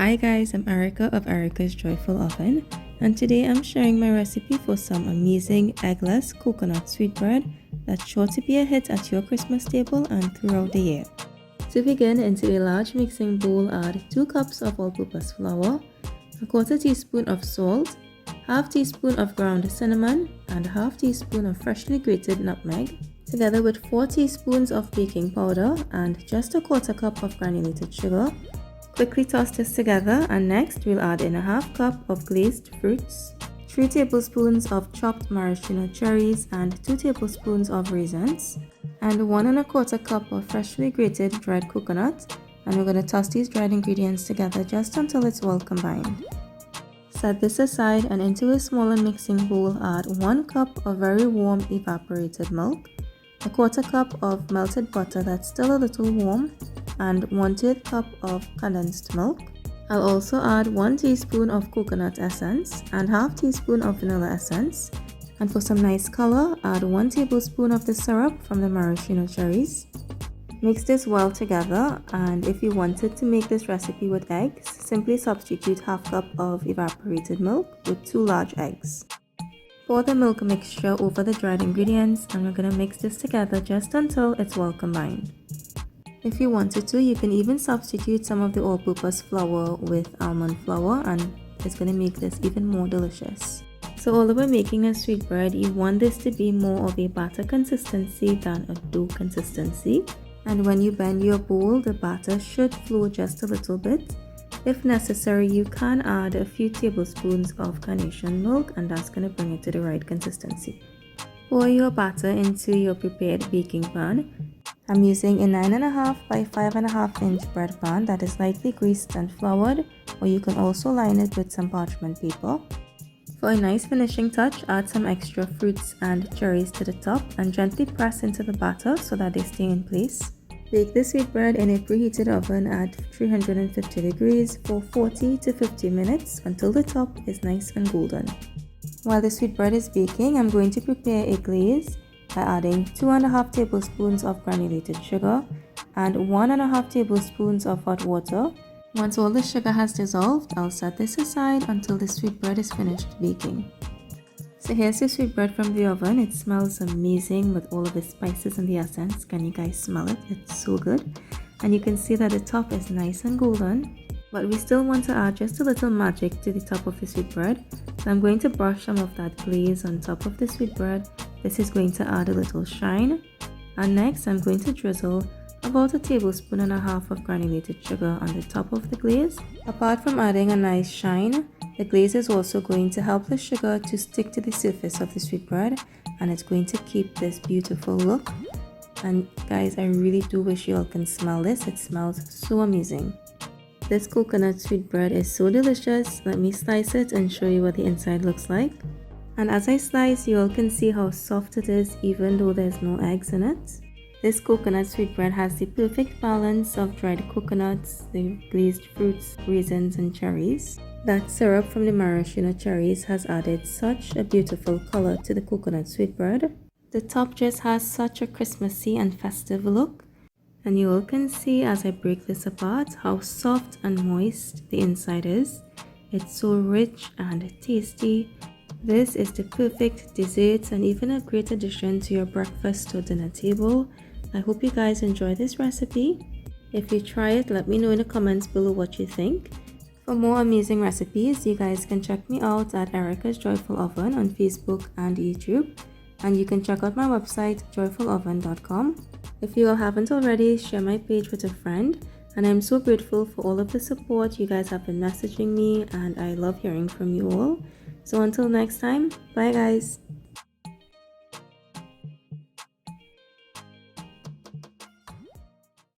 Hi guys, I'm Erica of Erica's Joyful Oven, and today I'm sharing my recipe for some amazing eggless coconut sweetbread that's sure to be a hit at your Christmas table and throughout the year. To begin, into a large mixing bowl, add 2 cups of all-purpose flour, a quarter teaspoon of salt, half teaspoon of ground cinnamon, and half teaspoon of freshly grated nutmeg, together with 4 teaspoons of baking powder and just a quarter cup of granulated sugar. Quickly toss this together, and next we'll add in a half cup of glazed fruits, 3 tablespoons of chopped maraschino cherries and 2 tablespoons of raisins, and 1 1/4 cup of freshly grated dried coconut, and we're going to toss these dried ingredients together just until it's well combined. Set this aside, and into a smaller mixing bowl add 1 cup of very warm evaporated milk, a quarter cup of melted butter that's still a little warm, and 1/3 cup of condensed milk. I'll also add 1 teaspoon of coconut essence and half teaspoon of vanilla essence. And for some nice color, add 1 tablespoon of the syrup from the maraschino cherries. Mix this well together, and if you wanted to make this recipe with eggs, simply substitute half cup of evaporated milk with 2 large eggs. Pour the milk mixture over the dried ingredients, and we're going to mix this together just until it's well combined. If you wanted to, you can even substitute some of the all-purpose flour with almond flour, and it's going to make this even more delicious. So although we're making a sweetbread, you want this to be more of a batter consistency than a dough consistency. And when you bend your bowl, the batter should flow just a little bit. If necessary, you can add a few tablespoons of carnation milk, and that's going to bring it to the right consistency. Pour your batter into your prepared baking pan. I'm using a 9.5 by 5.5 inch bread pan that is lightly greased and floured, or you can also line it with some parchment paper. For a nice finishing touch, add some extra fruits and cherries to the top and gently press into the batter so that they stay in place. Bake the sweetbread in a preheated oven at 350 degrees for 40 to 50 minutes until the top is nice and golden. While the sweetbread is baking, I'm going to prepare a glaze by adding 2.5 tablespoons of granulated sugar and 1.5 tablespoons of hot water. Once all the sugar has dissolved, I'll set this aside until the sweetbread is finished baking. So here's the sweetbread from the oven. It smells amazing with all of the spices and the essence. Can you guys smell it? It's so good. And you can see that the top is nice and golden, but we still want to add just a little magic to the top of the sweetbread. So I'm going to brush some of that glaze on top of the sweetbread. This is going to add a little shine. And next I'm going to drizzle about 1.5 tablespoons of granulated sugar on the top of the glaze. Apart from adding a nice shine, the glaze is also going to help the sugar to stick to the surface of the sweetbread, and it's going to keep this beautiful look. And guys, I really do wish you all can smell this. It smells so amazing. This coconut sweetbread is so delicious. Let me slice it and show you what the inside looks like. And as I slice, you all can see how soft it is even though there's no eggs in it. This coconut sweetbread has the perfect balance of dried coconuts, the glazed fruits, raisins and cherries. That syrup from the maraschino cherries has added such a beautiful color to the coconut sweetbread. The top just has such a Christmassy and festive look. And you all can see as I break this apart how soft and moist the inside is. It's so rich and tasty. This is the perfect dessert and even a great addition to your breakfast or dinner table. I hope you guys enjoy this recipe. If you try it, let me know in the comments below what you think. For more amazing recipes, you guys can check me out at Erica's Joyful Oven on Facebook and YouTube. And you can check out my website, joyfuloven.com. If you all haven't already, share my page with a friend. And I'm so grateful for all of the support you guys have been messaging me, and I love hearing from you all. So until next time, bye guys.